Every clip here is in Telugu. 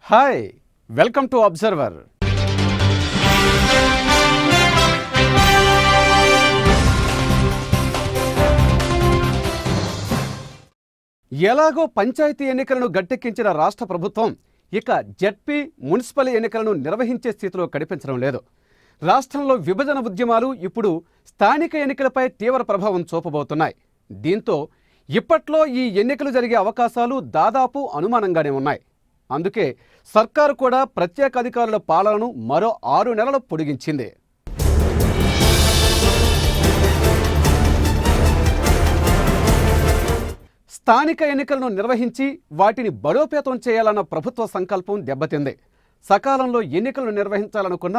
Hi, welcome to observer. ఎలాగో పంచాయతీ ఎన్నికలను గట్టెక్కించిన రాష్ట్ర ప్రభుత్వం ఇక జెడ్పీ, మున్సిపల్ ఎన్నికలను నిర్వహించే స్థితిలో కనిపించడం లేదు. రాష్ట్రంలో విభజన ఉద్యమాలు ఇప్పుడు స్థానిక ఎన్నికలపై తీవ్ర ప్రభావం చూపబోతున్నాయి. దీంతో ఇప్పట్లో ఈ ఎన్నికలు జరిగే అవకాశాలు దాదాపు అనుమానంగానే ఉన్నాయి. అందుకే సర్కారు కూడా ప్రత్యేక అధికారుల పాలనను మరో 6 నెలలు పొడిగించింది. స్థానిక ఎన్నికలను నిర్వహించి వాటిని బలోపేతం చేయాలన్న ప్రభుత్వ సంకల్పం దెబ్బతింది. సకాలంలో ఎన్నికలను నిర్వహించాలనుకున్న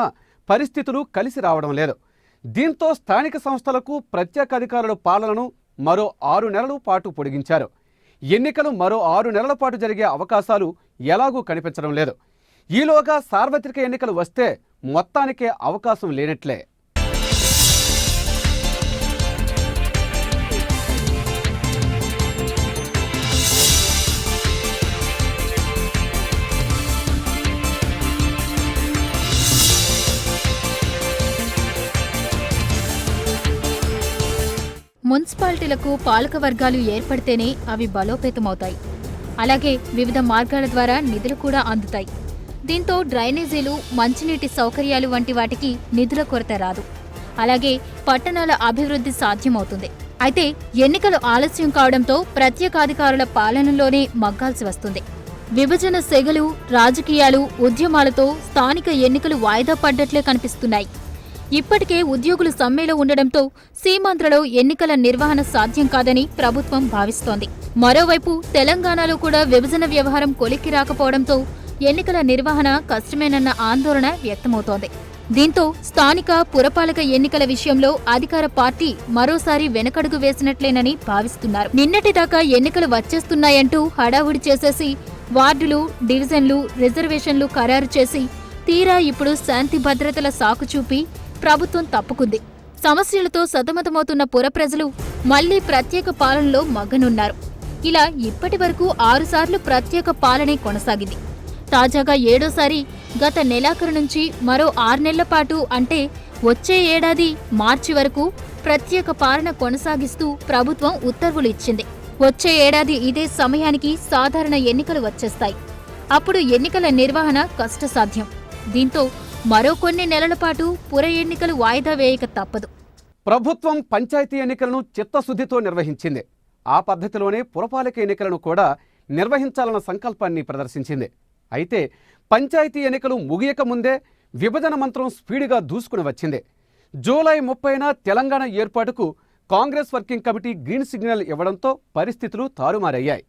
పరిస్థితులు కలిసి రావడం లేదు. దీంతో స్థానిక సంస్థలకు ప్రత్యేక అధికారుల పాలనను మరో 6 నెలల పాటు పొడిగించారు. ఎన్నికలు మరో 6 నెలల పాటు జరిగే అవకాశాలు ఎలాగూ కనిపించడం లేదు. ఈలోగా సార్వత్రిక ఎన్నికలు వస్తే మొత్తానికే అవకాశం లేనట్లే. మున్సిపాలిటీలకు పాలక వర్గాలు ఏర్పడితేనే అవి బలోపేతమవుతాయి. అలాగే వివిధ మార్గాల ద్వారా నిధులు కూడా అందుతాయి. దీంతో డ్రైనేజీలు, మంచినీటి సౌకర్యాలు వంటి వాటికి నిధుల కొరత రాదు. అలాగే పట్టణాల అభివృద్ధి సాధ్యమవుతుంది. అయితే ఎన్నికలు ఆలస్యం కావడంతో ప్రత్యేకాధికారుల పాలనలోనే మగ్గాల్సి వస్తుంది. విభజన సెగలు, రాజకీయాలు, ఉద్యమాలతో స్థానిక ఎన్నికలు వాయిదా పడ్డట్లే కనిపిస్తున్నాయి. ఇప్పటికే ఉద్యోగులు సమ్మెలో ఉండడంతో సీమాంధ్రలో ఎన్నికల నిర్వహణ సాధ్యం కాదని ప్రభుత్వం భావిస్తోంది. మరోవైపు తెలంగాణలో కూడా విభజన వ్యవహారం కొలిక్కి రాకపోవడంతో ఎన్నికల నిర్వహణ కష్టమేనన్న ఆందోళన వ్యక్తమవుతోంది. దీంతో స్థానిక పురపాలక ఎన్నికల విషయంలో అధికార పార్టీ మరోసారి వెనకడుగు వేసినట్లేనని భావిస్తున్నారు. నిన్నటిదాకా ఎన్నికలు వచ్చేస్తున్నాయంటూ హడావుడి చేసేసి వార్డులు, డివిజన్లు, రిజర్వేషన్లు ఖరారు చేసి తీరా ఇప్పుడు శాంతి భద్రతల సాకు చూపి ప్రభుత్వం తప్పుకుంది. సమస్యలతో సతమతమవుతున్న పుర ప్రజలు మళ్లీ ప్రత్యేక పాలనలో మగ్గనున్నారు. ఇలా ఇప్పటి వరకు 6 సార్లు ప్రత్యేక పాలనే కొనసాగింది. తాజాగా 7వసారి గత నెలాఖరు నుంచి మరో 6 నెలల పాటు అంటే వచ్చే ఏడాది మార్చి వరకు ప్రత్యేక పాలన కొనసాగిస్తూ ప్రభుత్వం ఉత్తర్వులు ఇచ్చింది. వచ్చే ఏడాది ఇదే సమయానికి సాధారణ ఎన్నికలు వచ్చేస్తాయి. అప్పుడు ఎన్నికల నిర్వహణ కష్టసాధ్యం. దీంతో మరో కొన్ని నెలల పాటు పుర ఎన్నికలు వాయిదా వేయక తప్పదు. ప్రభుత్వం పంచాయతీ ఎన్నికలను చిత్తశుద్ధితో నిర్వహించింది. ఆ పద్ధతిలోనే పురపాలక ఎన్నికలను కూడా నిర్వహించాలన్న సంకల్పాన్ని ప్రదర్శించింది. అయితే పంచాయతీ ఎన్నికలు ముగియక ముందే విభజన మంత్రం స్పీడ్గా దూసుకుని వచ్చింది. జూలై 30న తెలంగాణ ఏర్పాటుకు Congress working committee green signal ఇవ్వడంతో పరిస్థితులు తారుమారయ్యాయి.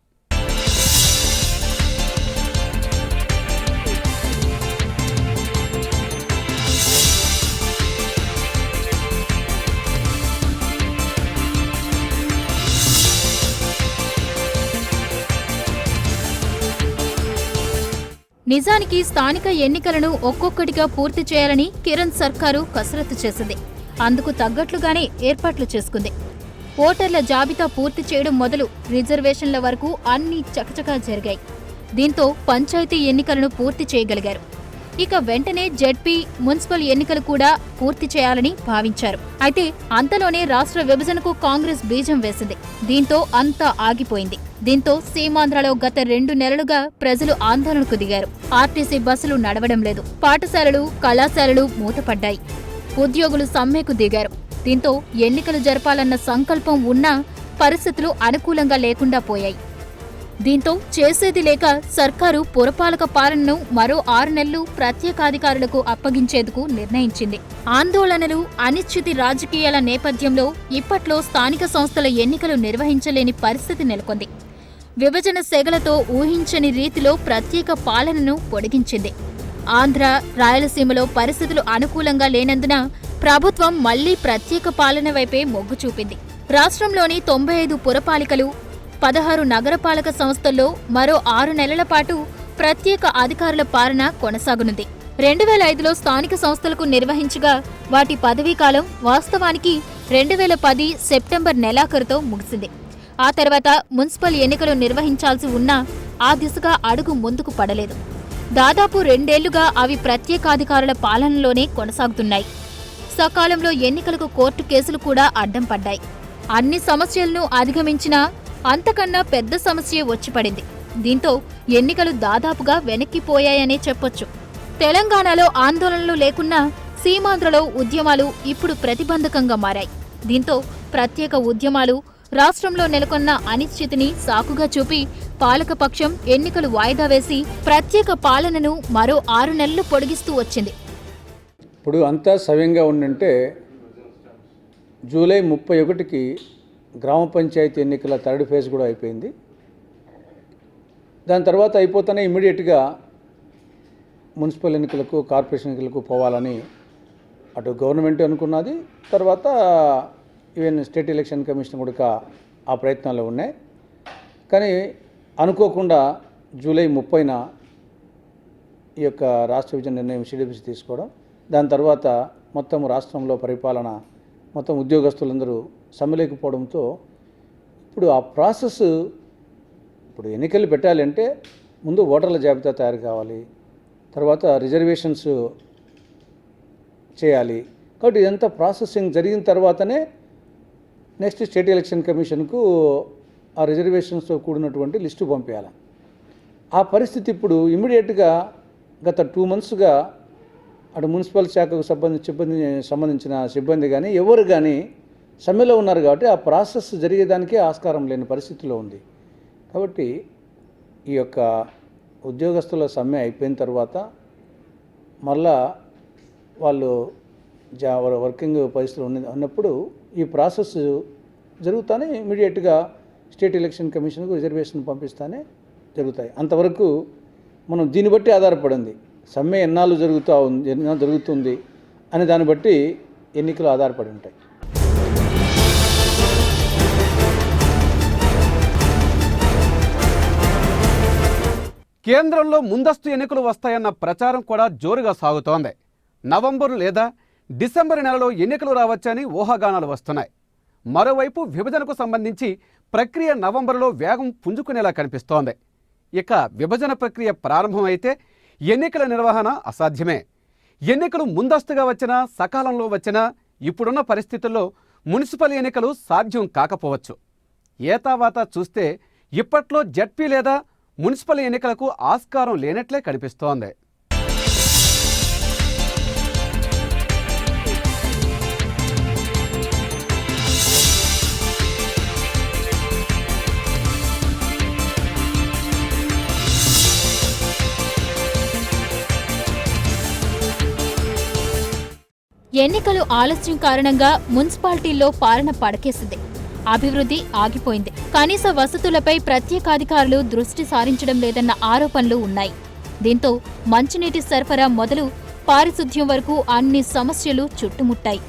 నిజానికి స్థానిక ఎన్నికలను ఒక్కొక్కటిగా పూర్తి చేయాలని కిరణ్ సర్కారు కసరత్తు చేసింది. అందుకు తగ్గట్లుగానే ఏర్పాట్లు చేసుకుంది. ఓటర్ల జాబితా పూర్తి చేయడం మొదలు రిజర్వేషన్ల వరకు అన్నీ చకచకా జరిగాయి. దీంతో పంచాయతీ ఎన్నికలను పూర్తి చేయగలిగారు. ఇక వెంటనే జెడ్పీ, మున్సిపల్ ఎన్నికలు కూడా పూర్తి చేయాలని భావించారు. అయితే అంతలోనే రాష్ట్ర విభజనకు కాంగ్రెస్ బీజం వేసింది. దీంతో అంతా ఆగిపోయింది. దీంతో సీమాంధ్రలో గత 2 నెలలుగా ప్రజలు ఆందోళనకు దిగారు. ఆర్టీసీ బస్సులు నడవడం లేదు. పాఠశాలలు, కళాశాలలు మూతపడ్డాయి. ఉద్యోగులు సమ్మెకు దిగారు. దీంతో ఎన్నికలు జరపాలన్న సంకల్పం ఉన్నా పరిస్థితులు అనుకూలంగా లేకుండా పోయాయి. దీంతో చేసేది లేక సర్కారు పురపాలక పాలనను మరో 6 నెలలు ప్రత్యేకాధికారులకు అప్పగించేందుకు నిర్ణయించింది. ఆందోళనలు, అనిశ్చితి రాజకీయాల నేపథ్యంలో ఇప్పట్లో స్థానిక సంస్థల ఎన్నికలు నిర్వహించలేని పరిస్థితి నెలకొంది. విభజన సెగలతో ఊహించని రీతిలో ప్రత్యేక పాలనను పొడిగించింది. ఆంధ్ర, రాయలసీమలో పరిస్థితులు అనుకూలంగా లేనందున ప్రభుత్వం మళ్లీ ప్రత్యేక పాలన వైపే మొగ్గు చూపింది. రాష్ట్రంలోని 95 పురపాలికలు, 16 నగరపాలక సంస్థల్లో మరో 6 నెలల పాటు ప్రత్యేక అధికారుల పాలన కొనసాగనుంది. 2005లో స్థానిక సంస్థలకు నిర్వహించగా వాటి పదవీకాలం వాస్తవానికి 2010 సెప్టెంబర్ నెలాఖరుతో ముగిసింది. ఆ తర్వాత మున్సిపల్ ఎన్నికలు నిర్వహించాల్సి ఉన్నా ఆ దిశగా అడుగు ముందుకు పడలేదు. దాదాపు 2 ఏళ్లుగా అవి ప్రత్యేకాధికారుల పాలనలోనే కొనసాగుతున్నాయి. సకాలంలో ఎన్నికలకు కోర్టు కేసులు కూడా అడ్డం పడ్డాయి. అన్ని సమస్యలను అధిగమించినా అంతకన్నా పెద్ద సమస్యే వచ్చిపడింది. దీంతో ఎన్నికలు దాదాపుగా వెనక్కిపోయాయనే చెప్పొచ్చు. తెలంగాణలో ఆందోళనలు లేకున్నా సీమాంధ్రలో ఉద్యమాలు ఇప్పుడు ప్రతిబంధకంగా మారాయి. దీంతో ప్రత్యేక ఉద్యమాలు రాష్ట్రంలో నెలకొన్న అనిశ్చితిని సాకుగా చూపి పాలకపక్షం ఎన్నికలు వాయిదా వేసి ప్రత్యేక పాలనను మరో 6 నెలలు పొడిగిస్తూ వచ్చింది. ఇప్పుడు అంతా సవ్యంగా ఉండంటే జూలై 31కి గ్రామ పంచాయతీ ఎన్నికల థర్డ్ ఫేజ్ కూడా అయిపోయింది. దాని తర్వాత అయిపోతేనే ఇమ్మీడియట్గా మున్సిపల్ ఎన్నికలకు కార్పొరేషన్ ఎన్నికలకు పోవాలని అటు గవర్నమెంట్ అనుకున్నది. తర్వాత ఈవెన్ స్టేట్ ఎలక్షన్ కమిషన్ కూడా ఆ ప్రయత్నాలు ఉన్నాయి. కానీ అనుకోకుండా జూలై 30న ఈ యొక్క రాష్ట్ర విభజన నిర్ణయం సిడబ్ల్యూసీ తీసుకోవడం, దాని తర్వాత మొత్తం రాష్ట్రంలో పరిపాలన మొత్తం ఉద్యోగస్తులందరూ సమ్మలేకపోవడంతో ఇప్పుడు ఆ ప్రాసెస్, ఇప్పుడు ఎన్నికలు పెట్టాలంటే ముందు ఓటర్ల జాబితా తయారు కావాలి, తర్వాత రిజర్వేషన్స్ చేయాలి. కాబట్టి ఇదంతా ప్రాసెసింగ్ జరిగిన తర్వాతనే నెక్స్ట్ స్టేట్ ఎలక్షన్ కమిషన్కు ఆ రిజర్వేషన్స్తో కూడినటువంటి లిస్టు పంపించాలి. ఆ పరిస్థితి ఇప్పుడు ఇమ్మీడియట్గా గత 2 monthsగా అటు మున్సిపల్ శాఖకు సంబంధించిన సిబ్బంది కానీ ఎవరు కానీ సమ్మెలో ఉన్నారు. కాబట్టి ఆ ప్రాసెస్ జరిగేదానికే ఆస్కారం లేని పరిస్థితిలో ఉంది. కాబట్టి ఈ యొక్క ఉద్యోగస్తుల సమ్మె అయిపోయిన తర్వాత మళ్ళా వాళ్ళు వర్కింగ్ పరిస్థితులు ఉన్నప్పుడు ఈ ప్రాసెస్ జరుగుతానే ఇమీడియట్గా స్టేట్ ఎలక్షన్ కమిషన్కు రిజర్వేషన్ పంపిస్తానే జరుగుతాయి. అంతవరకు మనం దీన్ని బట్టి ఆధారపడింది సమ్మె ఎన్నాళ్ళు జరుగుతుంది అనే దాన్ని బట్టి ఎన్నికలు ఆధారపడి ఉంటాయి. కేంద్రంలో ముందస్తు ఎన్నికలు వస్తాయన్న ప్రచారం కూడా జోరుగా సాగుతోంది. నవంబరు లేదా డిసెంబర్ నెలలో ఎన్నికలు రావచ్చని ఊహాగానాలు వస్తున్నాయి. మరోవైపు విభజనకు సంబంధించి ప్రక్రియ నవంబరులో వేగం పుంజుకునేలా కనిపిస్తోంది. ఇక విభజన ప్రక్రియ ప్రారంభమైతే ఎన్నికల నిర్వహణ అసాధ్యమే. ఎన్నికలు ముందస్తుగా వచ్చినా సకాలంలో వచ్చినా ఇప్పుడున్న పరిస్థితుల్లో మున్సిపల్ ఎన్నికలు సాధ్యం కాకపోవచ్చు. ఏతావాతా చూస్తే ఇప్పట్లో జడ్పీ లేదా మున్సిపల్ ఎన్నికలకు ఆస్కారం లేనట్లే కనిపిస్తోంది. ఎన్నికలు ఆలస్యం కారణంగా మున్సిపాలిటీల్లో పాలన పడకేసింది. అభివృద్ధి ఆగిపోయింది. కనీస వసతులపై ప్రత్యేకాధికారులు దృష్టి సారించడం లేదన్న ఆరోపణలు ఉన్నాయి. దీంతో మంచినీటి సరఫరా మొదలు పారిశుధ్యం వరకు అన్ని సమస్యలు చుట్టుముట్టాయి.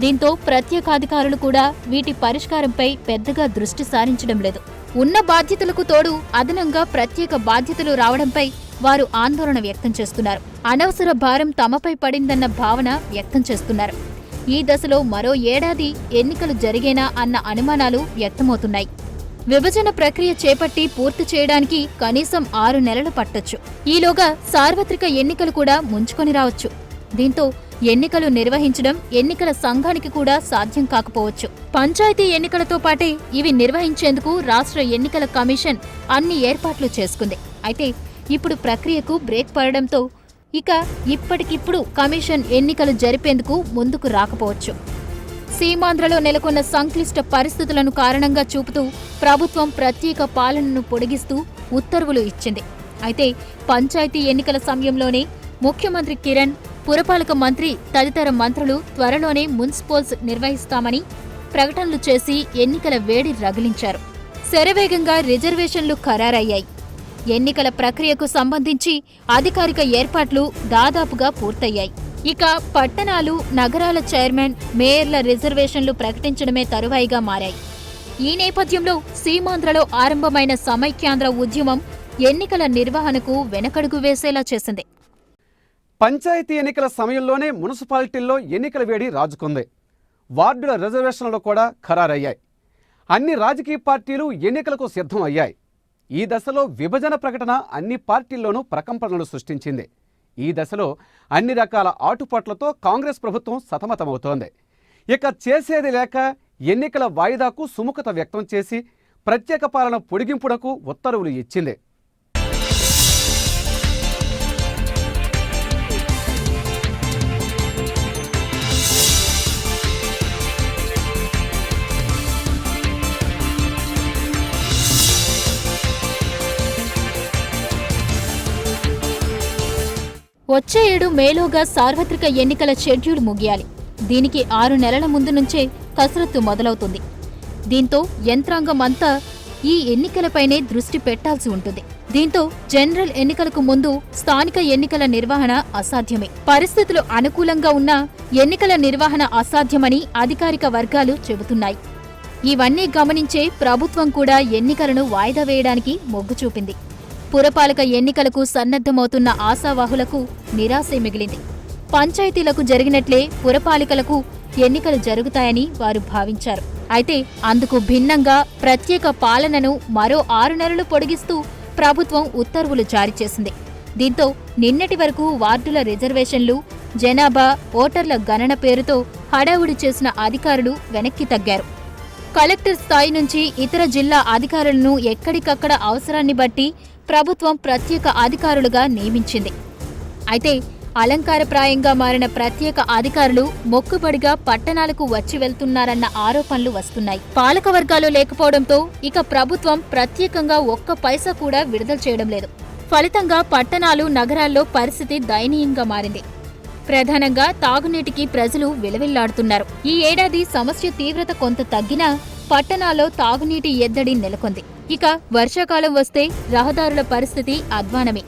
దీంతో ప్రత్యేకాధికారులు కూడా వీటి పరిష్కారంపై పెద్దగా దృష్టి సారించడం లేదు. ఉన్న బాధ్యతలకు తోడు అదనంగా ప్రత్యేక బాధ్యతలు రావడంపై వారు ఆందోళన వ్యక్తం చేస్తున్నారు. అనవసర భారం తమపై పడిందన్న భావన వ్యక్తం చేస్తున్నారు. ఈ దశలో మరో ఏడాది ఎన్నికలు జరిగేనా అన్న అనుమానాలు వ్యక్తమవుతున్నాయి. విభజన ప్రక్రియ చేపట్టి పూర్తి చేయడానికి కనీసం 6 నెలలు పట్టొచ్చు. ఈలోగా సార్వత్రిక ఎన్నికలు కూడా ముంచుకొని రావచ్చు. దీంతో ఎన్నికలు నిర్వహించడం ఎన్నికల సంఘానికి కూడా సాధ్యం కాకపోవచ్చు. పంచాయతీ ఎన్నికలతో పాటే ఇవి నిర్వహించేందుకు రాష్ట్ర ఎన్నికల కమిషన్ అన్ని ఏర్పాట్లు చేసుకుంది. అయితే ఇప్పుడు ప్రక్రియకు బ్రేక్ పడడంతో ఇక ఇప్పటికిప్పుడు కమిషన్ ఎన్నికలు జరిపేందుకు ముందుకు రాకపోవచ్చు. సీమాంధ్రలో నెలకొన్న సంక్లిష్ట పరిస్థితులను కారణంగా చూపుతూ ప్రభుత్వం ప్రత్యేక పాలనను పొడిగిస్తూ ఉత్తర్వులు ఇచ్చింది. అయితే పంచాయతీ ఎన్నికల సమయంలోనే ముఖ్యమంత్రి కిరణ్, పురపాలక మంత్రి తదితర మంత్రులు త్వరలోనే మున్సిపల్స్ నిర్వహిస్తామని ప్రకటనలు చేసి ఎన్నికల వేడి రగిలించారు. శరవేగంగా రిజర్వేషన్లు ఖరారయ్యాయి. ఎన్నికల ప్రక్రియకు సంబంధించి అధికారిక ఏర్పాట్లు దాదాపుగా పూర్తయ్యాయి. ఇక పట్టణాలు, నగరాల చైర్మన్, మేయర్ల రిజర్వేషన్లు ప్రకటించడమే తరువాయిగా మారాయి. ఈ నేపథ్యంలో సీమాంధ్రలో ఆరంభమైన సమైక్యాంధ్ర ఉద్యమం ఎన్నికల నిర్వహణకు వెనకడుగు వేసేలా చేసింది. పంచాయతీ ఎన్నికల సమయంలోనే మున్సిపాలిటీల్లో ఎన్నికల వేడి రాజుకుంది. వార్డుల రిజర్వేషన్లు కూడా ఖరారయ్యాయి. అన్ని రాజకీయ పార్టీలు ఎన్నికలకు సిద్ధం అయ్యాయి. ఈ దశలో విభజన ప్రకటన అన్ని పార్టీల్లోనూ ప్రకంపనలు సృష్టించింది. ఈ దశలో అన్ని రకాల ఆటుపాట్లతో కాంగ్రెస్ ప్రభుత్వం సతమతమవుతోంది. ఇక చేసేది లేక ఎన్నికల వాయిదాకు సుముఖత వ్యక్తం చేసి ప్రత్యేక పాలన పొడిగింపునకు ఉత్తర్వులు ఇచ్చింది. వచ్చే ఏడు మేలోగా సార్వత్రిక ఎన్నికల షెడ్యూల్ ముగియాలి. దీనికి 6 నెలల ముందు నుంచే కసరత్తు మొదలవుతుంది. దీంతో యంత్రాంగం అంతా ఈ ఎన్నికలపైనే దృష్టి పెట్టాల్సి ఉంటుంది. దీంతో జనరల్ ఎన్నికలకు ముందు స్థానిక ఎన్నికల నిర్వహణ అసాధ్యమే. పరిస్థితులు అనుకూలంగా ఉన్నా ఎన్నికల నిర్వహణ అసాధ్యమని అధికారిక వర్గాలు చెబుతున్నాయి. ఇవన్నీ గమనించే ప్రభుత్వం కూడా ఎన్నికలను వాయిదా వేయడానికి మొగ్గు చూపింది. పురపాలక ఎన్నికలకు సన్నద్ధమవుతున్న ఆశావాహులకు నిరాశే మిగిలింది. పంచాయతీలకు జరిగినట్లే పురపాలికలకు ఎన్నికలు జరుగుతాయని వారు భావించారు. అయితే అందుకు భిన్నంగా ప్రత్యేక పాలనను మరో 6 నెలలు పొడిగిస్తూ ప్రభుత్వం ఉత్తర్వులు జారీ చేసింది. దీంతో నిన్నటి వరకు వార్డుల రిజర్వేషన్లు, జనాభా, ఓటర్ల గణన పేరుతో హడావుడి చేసిన అధికారులు వెనక్కి తగ్గారు. కలెక్టర్ స్థాయి నుంచి ఇతర జిల్లా అధికారులను ఎక్కడికక్కడ అవసరాన్ని బట్టి ప్రభుత్వం ప్రత్యేక అధికారులుగా నియమించింది. అయితే అలంకారప్రాయంగా మారిన ప్రత్యేక అధికారులు మొక్కుబడిగా పట్టణాలకు వచ్చి వెళ్తున్నారన్న ఆరోపణలు వస్తున్నాయి. పాలకవర్గాలు లేకపోవడంతో ఇక ప్రభుత్వం ప్రత్యేకంగా ఒక్క పైసా కూడా విడుదల చేయడం లేదు. ఫలితంగా పట్టణాలు, నగరాల్లో పరిస్థితి దయనీయంగా మారింది. ప్రధానంగా తాగునీటికి ప్రజలు విలవిల్లాడుతున్నారు. ఈ ఏడాది సమస్య తీవ్రత కొంత తగ్గినా పట్టణాల్లో తాగునీటి ఎద్దడి నెలకొంది. ఇక వర్షాకాలం వస్తే రహదారుల పరిస్థితి అధ్వానమే.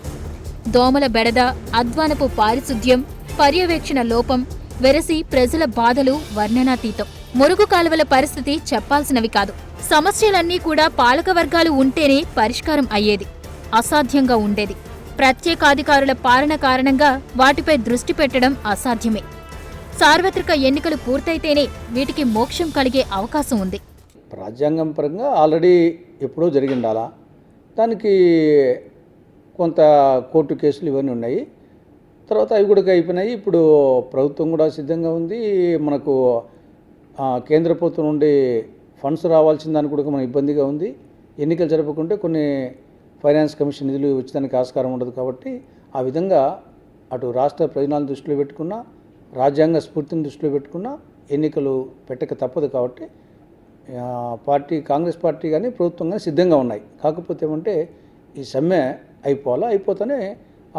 దోమల బెడద, అధ్వానపు పారిశుద్ధ్యం, పర్యవేక్షణ లోపం వెరసి ప్రజల బాధలు వర్ణనాతీతం. మురుగు కాలువల పరిస్థితి చెప్పాల్సినవి కాదు. సమస్యలన్నీ కూడా పాలకవర్గాలు ఉంటేనే పరిష్కారం అయ్యేది. అసాధ్యంగా ఉండేది. ప్రత్యేకాధికారుల పాలన కారణంగా వాటిపై దృష్టి పెట్టడం అసాధ్యమే. సార్వత్రిక ఎన్నికలు పూర్తయితేనే వీటికి మోక్షం కలిగే అవకాశం ఉంది. రాజ్యాంగం పరంగా ఆల్రెడీ ఎప్పుడో జరిగిండాలా, దానికి కొంత కోర్టు కేసులు ఇవన్నీ ఉన్నాయి. తర్వాత అవి కూడా అయిపోయినాయి. ఇప్పుడు ప్రభుత్వం కూడా సిద్ధంగా ఉంది. మనకు కేంద్ర ప్రభుత్వం నుండి ఫండ్స్ రావాల్సిన దానికి కూడా మన ఇబ్బందిగా ఉంది. ఎన్నికలు జరపకుంటే కొన్ని ఫైనాన్స్ కమిషన్ నిధులు వచ్చేదానికి ఆస్కారం ఉండదు. కాబట్టి ఆ విధంగా అటు రాష్ట్ర ప్రయోజనాలను దృష్టిలో పెట్టుకున్నా, రాజ్యాంగ స్ఫూర్తిని దృష్టిలో పెట్టుకున్నా ఎన్నికలు పెట్టక తప్పదు. కాబట్టి కాంగ్రెస్ పార్టీ కానీ ప్రభుత్వం కానీ సిద్ధంగా ఉన్నాయి. కాకపోతే ఏమంటే ఈ సమ్మె అయిపోతేనే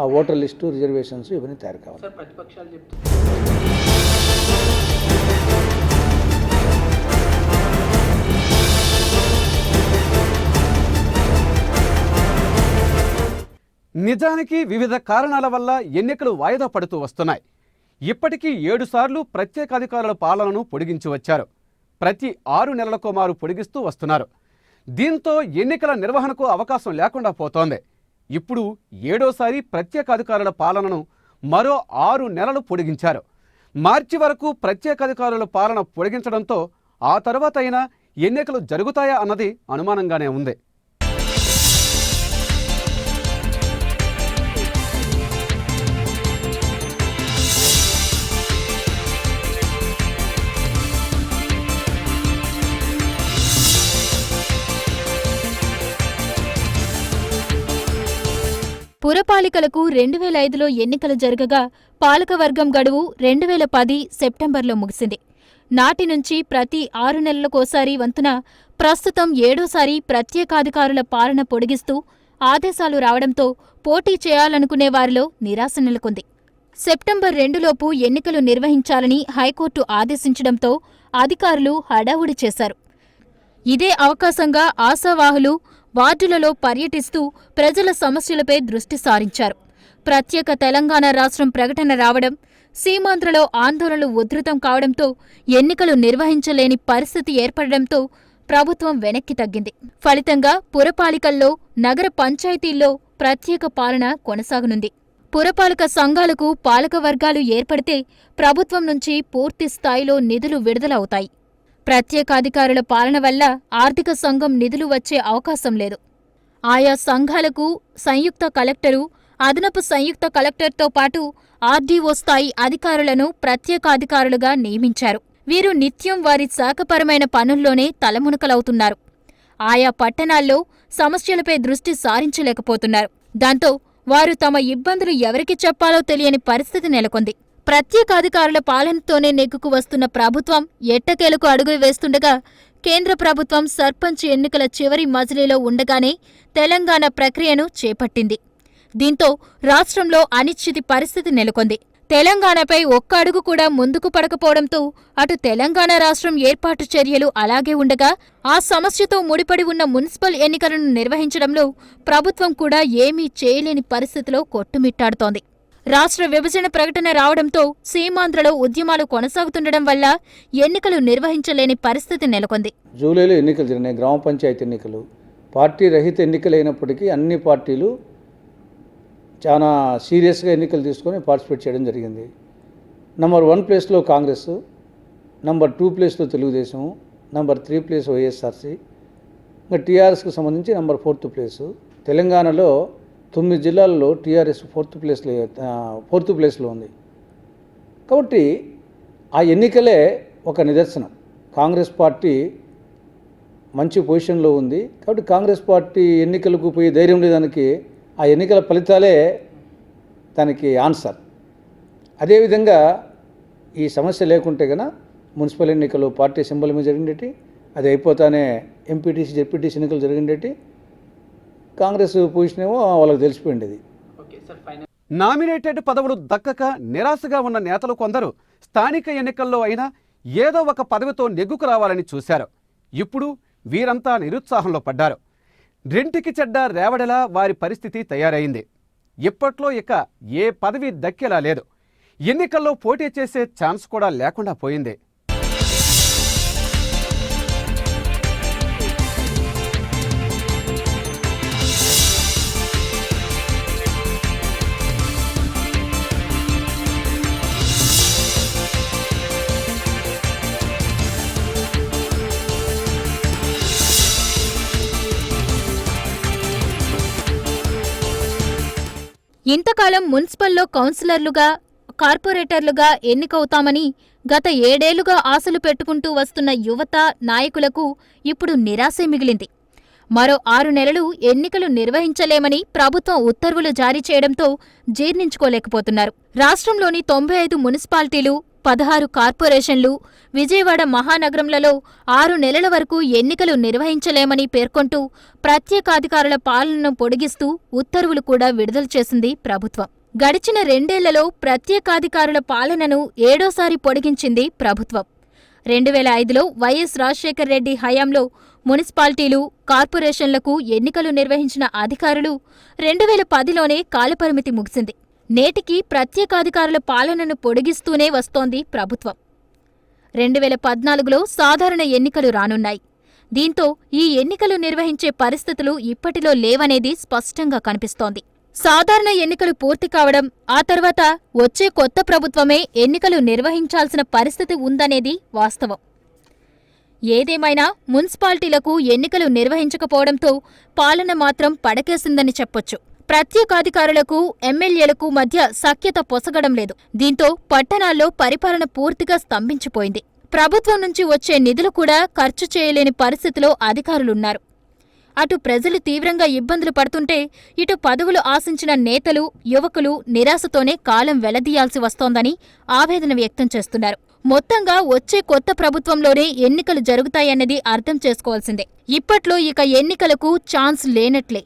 ఆ ఓటర్ లిస్టు, రిజర్వేషన్స్ ఇవన్నీ తయారు కావాలి. నిజానికి వివిధ కారణాల వల్ల ఎన్నికలు వాయిదా పడుతూ వస్తున్నాయి. ఇప్పటికీ 7 సార్లు ప్రత్యేకాధికారుల పాలనను పొడిగించి వచ్చారు. ప్రతి 6 నెలలకో మారు పొడిగిస్తూ వస్తున్నారు. దీంతో ఎన్నికల నిర్వహణకు అవకాశం లేకుండా పోతోంది. ఇప్పుడు 7వసారి ప్రత్యేకాధికారుల పాలనను మరో 6 నెలలు పొడిగించారు. మార్చి వరకు ప్రత్యేకాధికారుల పాలన పొడిగించడంతో ఆ తర్వాత అయినా ఎన్నికలు జరుగుతాయా అన్నది అనుమానంగానే ఉంది. పురపాలికలకు 2005లో ఎన్నికలు జరగగా పాలకవర్గం గడువు 2010 సెప్టెంబర్లో ముగిసింది. నాటి నుంచి ప్రతి 6 నెలలకోసారి వంతున ప్రస్తుతం 7వసారి ప్రత్యేకాధికారుల పాలన పొడిగిస్తూ ఆదేశాలు రావడంతో పోటీ చేయాలనుకునే వారిలో నిరాశ నెలకొంది. సెప్టెంబర్ 2లోపు ఎన్నికలు నిర్వహించాలని హైకోర్టు ఆదేశించడంతో అధికారులు హడావుడి చేశారు. ఇదే అవకాశంగా ఆశావాహులు వార్డులలో పర్యటిస్తూ ప్రజల సమస్యలపై దృష్టి సారించారు. ప్రత్యేక తెలంగాణ రాష్ట్రం ప్రకటన రావడం, సీమాంధ్రలో ఆందోళనలు ఉధృతం కావడంతో ఎన్నికలు నిర్వహించలేని పరిస్థితి ఏర్పడడంతో ప్రభుత్వం వెనక్కి తగ్గింది. ఫలితంగా పురపాలికల్లో, నగర పంచాయతీల్లో ప్రత్యేక పాలన కొనసాగనుంది. పురపాలక సంఘాలకు పాలకవర్గాలు ఏర్పడితే ప్రభుత్వం నుంచి పూర్తి స్థాయిలో నిధులు విడుదలవుతాయి. ప్రత్యేకాధికారుల పాలన వల్ల ఆర్థిక సంఘం నిధులు వచ్చే అవకాశం లేదు. ఆయా సంఘాలకు సంయుక్త కలెక్టరు, అదనపు సంయుక్త కలెక్టర్తో పాటు ఆర్డీఓ స్థాయి అధికారులను ప్రత్యేకాధికారులుగా నియమించారు. వీరు నిత్యం వారి శాఖపరమైన పనుల్లోనే తలమునకలవుతున్నారు. ఆయా పట్టణాల్లో సమస్యలపై దృష్టి సారించలేకపోతున్నారు. దాంతో వారు తమ ఇబ్బందులు ఎవరికి చెప్పాలో తెలియని పరిస్థితి నెలకొంది. ప్రత్యేకాధికారుల పాలనతోనే నెగ్గుకు వస్తున్న ప్రభుత్వం ఎట్టకేలకు అడుగులు వేస్తుండగా, కేంద్ర ప్రభుత్వం సర్పంచ్ ఎన్నికల చివరి మజిలీలో ఉండగానే తెలంగాణ ప్రక్రియను చేపట్టింది. దీంతో రాష్ట్రంలో అనిశ్చితి పరిస్థితి నెలకొంది. తెలంగాణపై ఒక్క అడుగు కూడా ముందుకు పడకపోవడంతో అటు తెలంగాణ రాష్ట్రం ఏర్పాటు చర్యలు అలాగే ఉండగా, ఆ సమస్యతో ముడిపడి ఉన్న మున్సిపల్ ఎన్నికలను నిర్వహించడంలో ప్రభుత్వం కూడా ఏమీ చేయలేని పరిస్థితిలో కొట్టుమిట్టాడుతోంది. రాష్ట్ర విభజన ప్రకటన రావడంతో సీమాంధ్రలో ఉద్యమాలు కొనసాగుతుండడం వల్ల ఎన్నికలు నిర్వహించలేని పరిస్థితి నెలకొంది. జూలైలో ఎన్నికలు జరిగినాయి, గ్రామ పంచాయతీ ఎన్నికలు. పార్టీ రహిత ఎన్నికలైనప్పటికీ అన్ని పార్టీలు చాలా సీరియస్గా ఎన్నికలు తీసుకొని పార్టిసిపేట్ చేయడం జరిగింది. నంబర్ 1 ప్లేస్లో కాంగ్రెస్, నంబర్ 2 ప్లేస్లో తెలుగుదేశం, నంబర్ 3 ప్లేస్ వైఎస్ఆర్సీ, ఇంకా టీఆర్ఎస్కి సంబంధించి నంబర్ 4th ప్లేసు. తెలంగాణలో 9 జిల్లాల్లో టీఆర్ఎస్ 4th ప్లేస్లో ఉంది. కాబట్టి ఆ ఎన్నికలే ఒక నిదర్శనం. కాంగ్రెస్ పార్టీ మంచి పొజిషన్లో ఉంది. కాబట్టి కాంగ్రెస్ పార్టీ ఎన్నికలకు పోయి ధైర్యం లేదానికి ఆ ఎన్నికల ఫలితాలే దానికి ఆన్సర్. అదేవిధంగా ఈ సమస్య లేకుంటే కనుక మున్సిపల్ ఎన్నికలు పార్టీ సింబల్ మీద జరిగిండేటి, అది అయిపోతానే ఎంపీటీసీ జెడ్పీటీసీ ఎన్నికలు జరిగిండేటి. కాంగ్రెస్ పొజిషన్ ఏమో వాళ్ళకి తెలిసిపోయింది. నామినేటెడ్ పదవులు దక్కక నిరాశగా ఉన్న నేతలు కొందరు స్థానిక ఎన్నికల్లో అయినా ఏదో ఒక పదవితో నెగ్గుకు రావాలని చూశారు. ఇప్పుడు వీరంతా నిరుత్సాహంలో పడ్డారు. రెంటికి చెడ్డ రేవడలా వారి పరిస్థితి తయారైంది. ఇప్పట్లో ఇక ఏ పదవి దక్కేలా లేదు. ఎన్నికల్లో పోటీ చేసే ఛాన్స్ కూడా లేకుండా పోయింది. ఇంతకాలం మున్సిపల్లో కౌన్సిలర్లుగా, కార్పొరేటర్లుగా ఎన్నికవుతామని గత 7 ఏళ్లుగా ఆశలు పెట్టుకుంటూ వస్తున్న యువత నాయకులకు ఇప్పుడు నిరాశే మిగిలింది. మరో 6 నెలలు ఎన్నికలు నిర్వహించలేమని ప్రభుత్వం ఉత్తర్వులు జారీ చేయడంతో జీర్ణించుకోలేకపోతున్నారు. రాష్ట్రంలోని 95 మున్సిపాలిటీలు, 16 కార్పొరేషన్లు, విజయవాడ మహానగరంలలో 6 నెలల వరకు ఎన్నికలు నిర్వహించలేమని పేర్కొంటూ ప్రత్యేకాధికారుల పాలనను పొడిగిస్తూ ఉత్తర్వులు కూడా విడుదల చేసింది ప్రభుత్వం. గడిచిన 2 ఏళ్లలో ప్రత్యేకాధికారుల పాలనను 7ఓసారి పొడిగించింది ప్రభుత్వం. 2005లో వైఎస్ రాజశేఖర రెడ్డి హయాంలో మున్సిపాలిటీలు, కార్పొరేషన్లకు ఎన్నికలు నిర్వహించిన అధికారులు 2010లోనే కాలపరిమితి ముగిసింది. నేటికి ప్రత్యేకాధికారుల పాలనను పొడిగిస్తూనే వస్తోంది ప్రభుత్వం. 2014లో సాధారణ ఎన్నికలు రానున్నాయి. దీంతో ఈ ఎన్నికలు నిర్వహించే పరిస్థితులు ఇప్పటిలో లేవనేది స్పష్టంగా కనిపిస్తోంది. సాధారణ ఎన్నికలు పూర్తి కావడం, ఆ తర్వాత వచ్చే కొత్త ప్రభుత్వమే ఎన్నికలు నిర్వహించాల్సిన పరిస్థితి ఉందనేది వాస్తవం. ఏదేమైనా మున్సిపాలిటీలకు ఎన్నికలు నిర్వహించకపోవడంతో పాలన మాత్రం పడకేసిందని చెప్పొచ్చు. ప్రత్యేకాధికారులకు, ఎమ్మెల్యేలకు మధ్య సఖ్యత పొసగడం లేదు. దీంతో పట్టణాల్లో పరిపాలన పూర్తిగా స్తంభించిపోయింది. ప్రభుత్వం నుంచి వచ్చే నిధులు కూడా ఖర్చు చేయలేని పరిస్థితిలో అధికారులున్నారు. అటు ప్రజలు తీవ్రంగా ఇబ్బందులు పడుతుంటే, ఇటు పదవులు ఆశించిన నేతలు, యువకులు నిరాశతోనే కాలం వెళ్లదీయాల్సి వస్తోందని ఆవేదన వ్యక్తం చేస్తున్నారు. మొత్తంగా వచ్చే కొత్త ప్రభుత్వంలోనే ఎన్నికలు జరుగుతాయన్నది అర్థం చేసుకోవాల్సిందే. ఇప్పట్లో ఇక ఎన్నికలకు ఛాన్స్ లేనట్లే.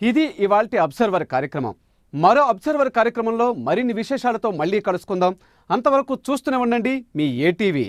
ఇది ఇవాల్టి అబ్జర్వర్ కార్యక్రమం. మరో అబ్జర్వర్ కార్యక్రమంలో మరిన్ని విశేషాలతో మళ్ళీ కలుసుకుందాం. అంతవరకు చూస్తూనే ఉండండి మీ ఏటీవీ.